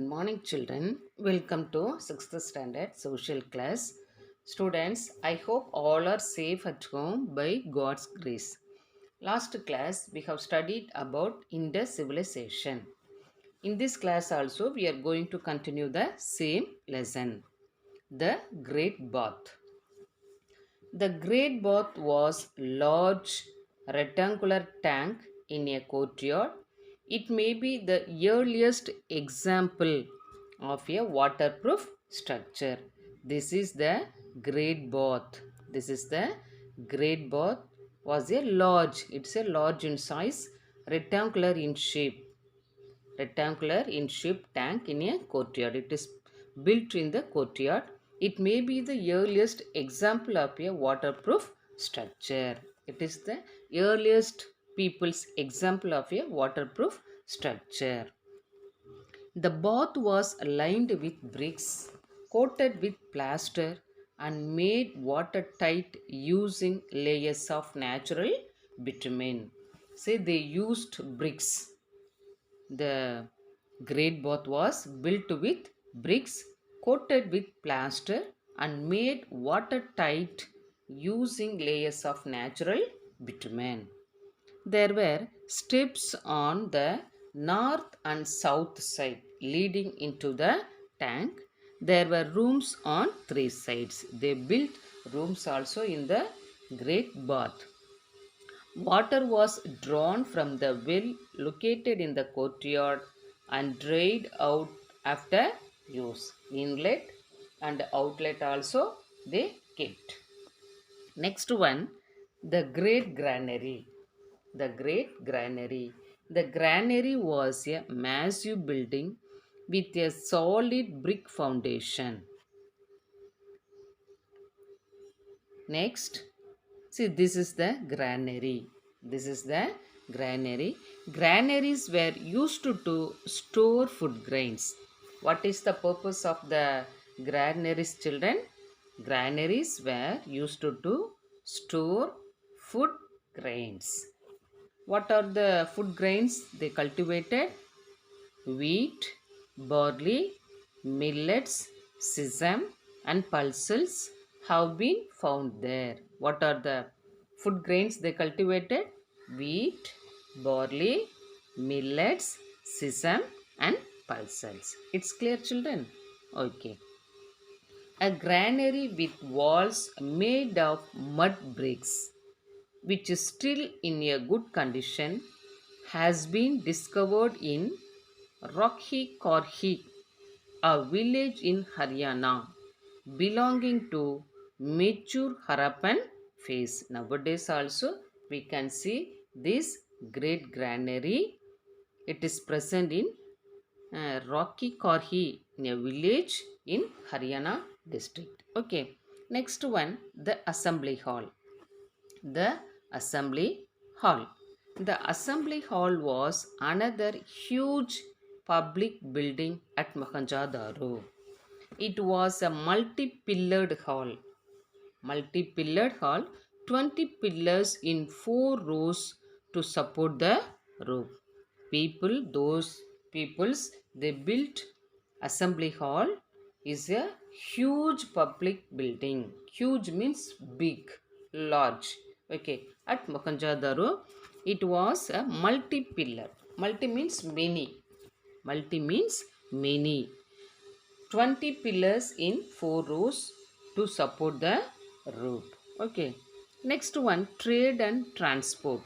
morning, children. Welcome to 6th standard social class. Students, I hope all are safe at home by God's grace. Last class, we have studied about Indus civilization. In this class also, we are going to continue the same lesson. The Great Bath. The Great Bath was large rectangular tank in a courtyard. It may be the earliest example of a waterproof structure. This is the Great Bath. This is the Great Bath was a large. It's a large in size, rectangular in shape tank in a courtyard. It is built in the courtyard. It may be the earliest example of a waterproof structure. It is the earliest people's example of a waterproof structure. The bath was lined with bricks, coated with plaster, and made watertight using layers of natural bitumen. Say they used bricks. The great bath was built with bricks, coated with plaster, and made watertight using layers of natural bitumen. There were steps on the north and south side leading into the tank. There were rooms on three sides. They built rooms also in the great bath. Water was drawn from the well located in the courtyard and drained out after use. Inlet and outlet also they kept. Next one, the Great Granary. The Great Granary. The granary was a massive building with a solid brick foundation. Next, see, this is the granary. This is the granary. Granaries were used to store food grains. What is the purpose of the granaries, children? Granaries were used to store food grains. What are the food grains they cultivated? Wheat, barley, millets, sesame, and pulses have been found there. What are the food grains they cultivated? Wheat, barley, millets, sesame, and pulses. It's clear, children? Okay. A granary with walls made of mud bricks, which is still in a good condition, has been discovered in Rocky Korhi, a village in Haryana belonging to mature Harappan phase. Nowadays also we can see this great granary. It is present in Rocky Korhi, in a village in Haryana district. Okay. Next one, the assembly hall. The assembly hall. The assembly hall was another huge public building at Mohenjo-daro. It was a multi-pillared hall. Multi-pillared hall, 20 pillars in 4 rows to support the roof. Those peoples, they built assembly hall is a huge public building. Huge means big, large. Okay, at Mohenjo-daro, it was a multi-pillar. Multi means many. Multi means many. 20 pillars in 4 rows to support the roof. Okay. Next one, trade and transport.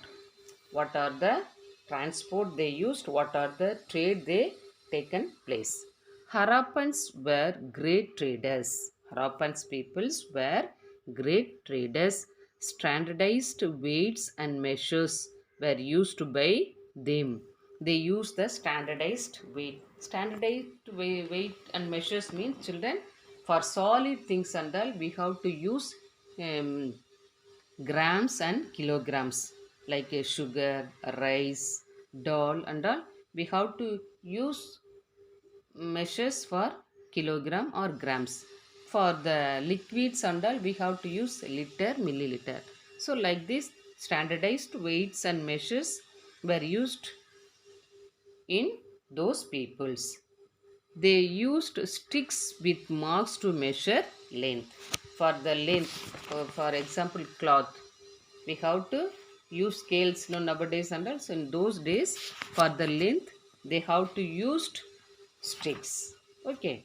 What are the transport they used? What are the trade they taken place? Harappans were great traders. Harappans peoples were great traders. Standardized weights and measures were used by them. They use the standardized weight. Standardized weight and measures means, children, for solid things and all we have to use um, grams and kilograms, like sugar, rice, dal and all. We have to use measures for kilogram or grams. For the liquids and all we have to use liter, milliliter. So like this standardized weights and measures were used in those peoples. They used sticks with marks to measure length. For the length, for example, cloth, we have to use scales nowadays, and also in those days, for the length, they have to use sticks. Okay.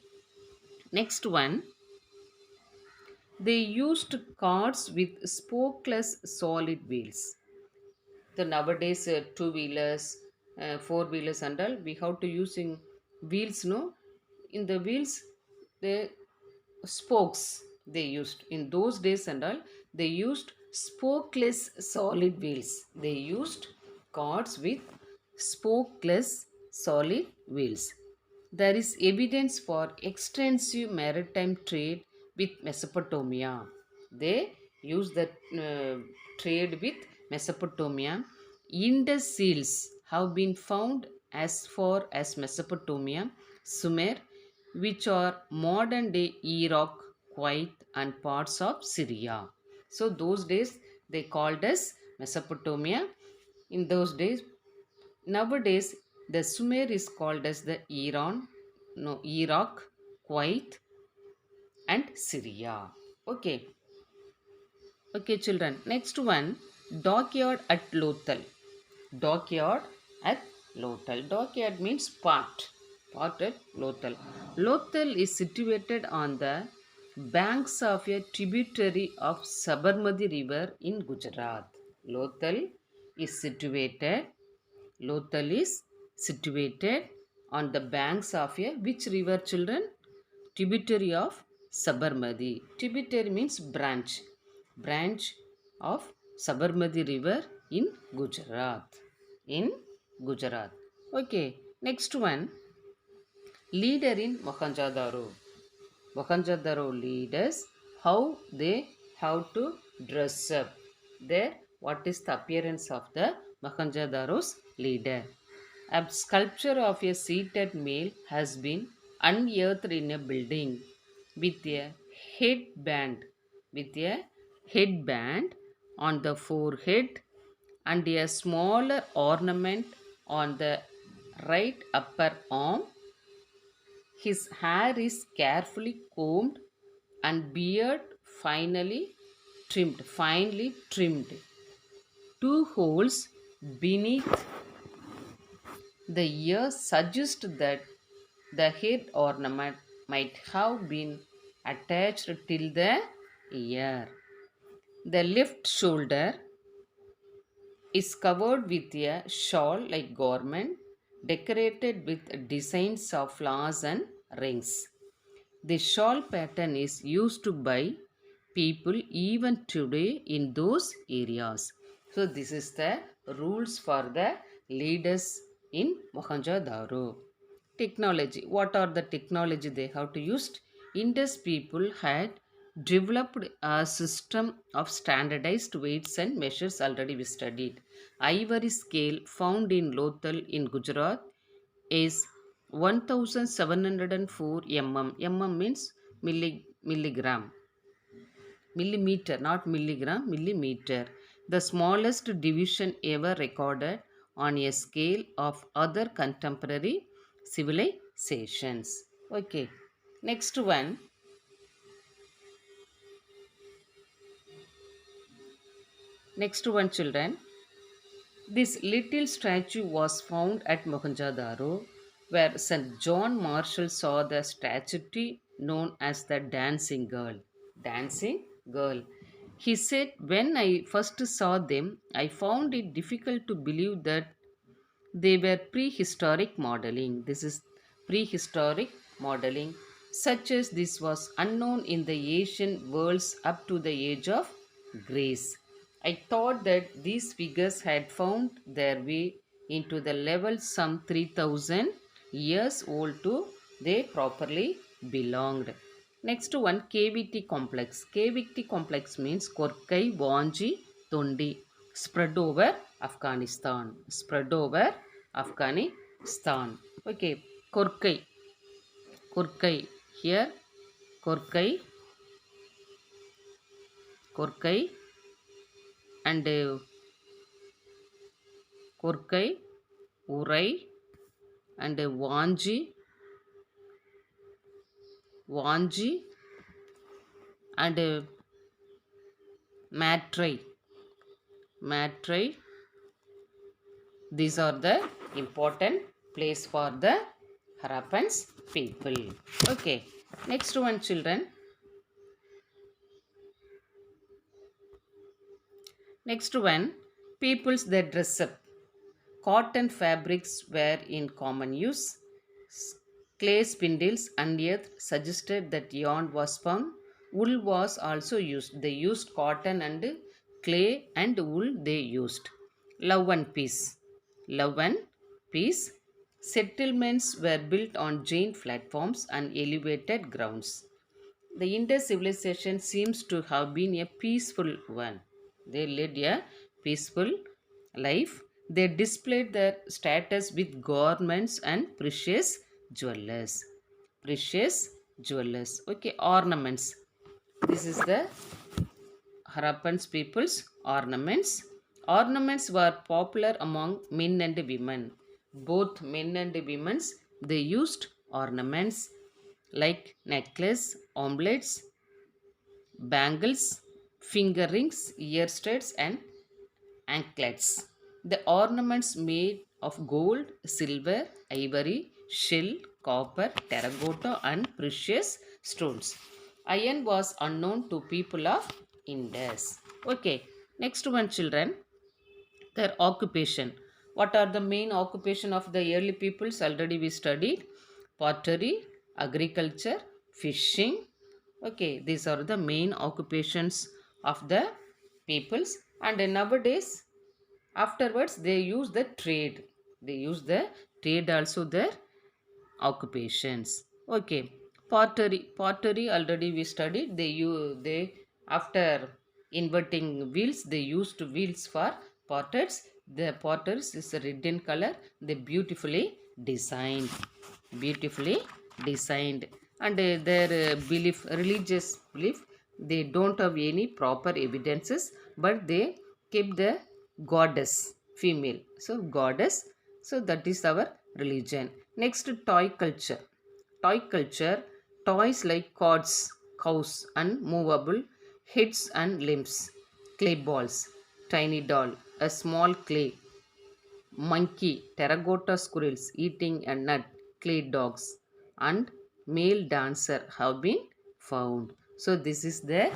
Next one, they used carts with spokeless solid wheels. So nowadays, two wheelers, four wheelers, and all we have to using wheels. No, in the wheels, the spokes they used in those days and all. They used spokeless solid wheels. They used carts with spokeless solid wheels. There is evidence for extensive maritime trade with Mesopotamia. They use the trade with Mesopotamia. Indus seals have been found as far as Mesopotamia, Sumer, which are modern day Iraq, Kuwait, and parts of Syria. So, those days they called as Mesopotamia. In those days, nowadays the Sumer is called as the Iraq, Kuwait, and Syria. Okay, okay, children. Next one, dockyard at Lothal. Dockyard at Lothal. Dockyard means part. Part at Lothal. Lothal is situated on the banks of a tributary of Sabarmati River in Gujarat. Lothal is situated. Lothal is situated on the banks of a which river, children? Tributary of Sabarmati. Tributary means branch. Branch of Sabarmati River in Gujarat. In Gujarat. Okay. Next one. Leader in Mohenjo-daro. Mohenjo-daro leaders, how they have to dress up. There, what is the appearance of the Mohenjo-daro's leader? A sculpture of a seated male has been unearthed in a building with a headband, with a headband on the forehead and a smaller ornament on the right upper arm. His hair is carefully combed and beard finely trimmed. Two holes beneath the ear suggest that the head ornament might have been attached till the ear. The left shoulder is covered with a shawl like garment decorated with designs of flowers and rings. The shawl pattern is used by people even today in those areas. So this is the rules for the leaders in Mohenjo-daro. Technology. What are the technology they have to use? Indus people had developed a system of standardized weights and measures already we studied. Ivory scale found in Lothal in Gujarat is 1704 mm. Mm means milligram. Millimeter, not milligram, millimeter. The smallest division ever recorded on a scale of other contemporary civilizations. Okay, next one children. This little statue was found at Mohenjo-daro, where St. John Marshall saw the statue known as the Dancing Girl. Dancing Girl. He said, when I first saw them, I found it difficult to believe that they were prehistoric modeling. This is prehistoric modeling, such as this was unknown in the ancient worlds up to the age of grace. I thought that these figures had found their way into the level some 3000 years old to they properly belonged. Next one, KVT complex. KVT complex means Korkai, Wanji, Tondi, spread over Afghanistan. Spread over Afghanistan. Okay, Korkai. Korkai. Here, Korkai, Korkai, and Korkai, Urai, and Wanji, Wanji, and Matrai. Matrai. These are the important place for the Harappans people. Okay. Next one, children. Next one, peoples that dress up. Cotton fabrics were in common use. Clay spindles unearthed suggested that yarn was found. Wool was also used. They used cotton and clay and wool they used. Love and peace. Love and peace. Settlements were built on giant platforms and elevated grounds. The Indus civilization seems to have been a peaceful one. They led a peaceful life. They displayed their status with garments and precious jewelers. Precious jewelers. Okay, ornaments. This is the Harappan's people's ornaments. Ornaments were popular among men and women. Both men and women they used ornaments like necklace, omelettes, bangles, finger rings, ear studs, and anklets. The ornaments made of gold, silver, ivory, shell, copper, terracotta, and precious stones. Iron was unknown to people of Indus. Okay, next one, children. Their occupation. What are the main occupation of the early peoples? Already we studied pottery, agriculture, fishing. Okay, these are the main occupations of the peoples. And nowadays, afterwards, they use the trade. They use the trade also their occupations. Okay, pottery already we studied. They after inverting wheels, they used wheels for potters. The potters is a red in color. They designed beautifully designed. And their belief, religious belief, they don't have any proper evidences, but they keep the goddess female, so goddess. So that is our religion. Next, toy culture. Toy culture. Toys like cards, cows, and movable heads and limbs, clay balls, tiny doll, a small clay monkey, terracotta squirrels eating a nut, clay dogs, and male dancer have been found. So this is the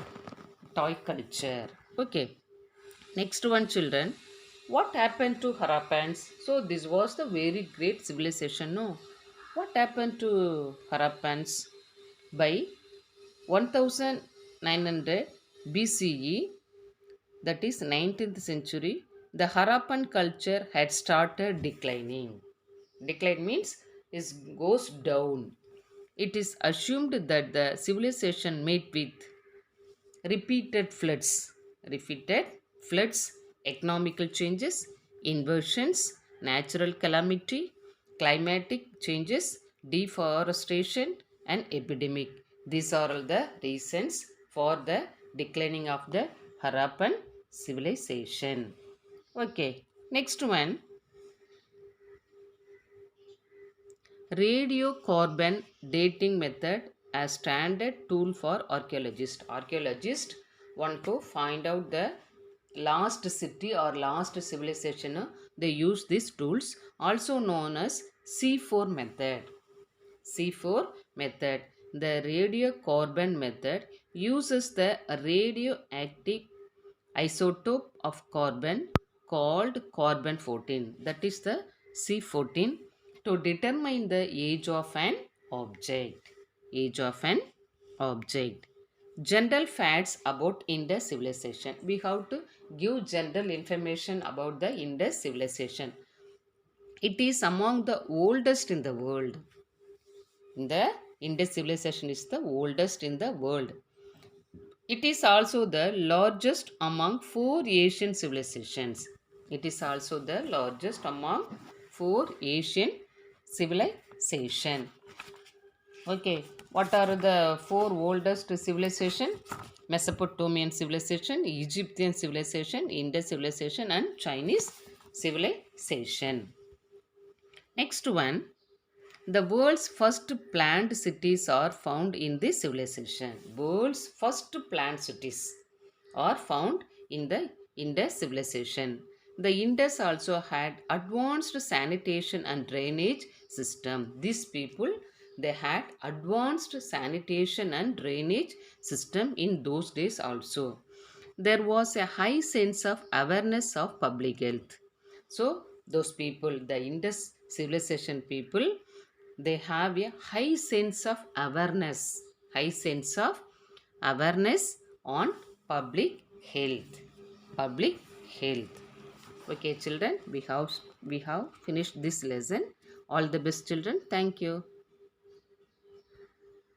toy culture. Okay. Next one, children. What happened to Harappans? So this was the very great civilization. No, what happened to Harappans by 1900 BCE? That is 19th century, the Harappan culture had started declining. Decline means it goes down. It is assumed that the civilization met with repeated repeated floods, economical changes, inversions, natural calamity, climatic changes, deforestation, and epidemic. These are all the reasons for the declining of the Harappan civilization. Okay, next one, radiocarbon dating method as standard tool for archaeologists. Archaeologists want to find out the last city or last civilization. They use these tools, also known as C4 method. C4 method. The radiocarbon method uses the radioactive isotope of carbon called carbon 14, that is the C14, to determine the age of an object. Age of an object. General facts about Indus civilization. We have to give general information about the Indus civilization. It is among the oldest in the world. The Indus civilization is the oldest in the world. It is also the largest among four Asian civilizations. It is also the largest among four Asian civilization. Okay, what are the four oldest civilization? Mesopotamian civilization, Egyptian civilization, Indus civilization, and Chinese civilization. Next one, The world's first planned cities are found in this civilization. World's first planned cities are found in the Indus civilization. The Indus also had advanced sanitation and drainage system. These people, they had advanced sanitation and drainage system in those days also. There was a high sense of awareness of public health. So those people, the Indus civilization people, they have a high sense of awareness on public health. Public health. Okay, children, we have finished this lesson. All the best, children. Thank you.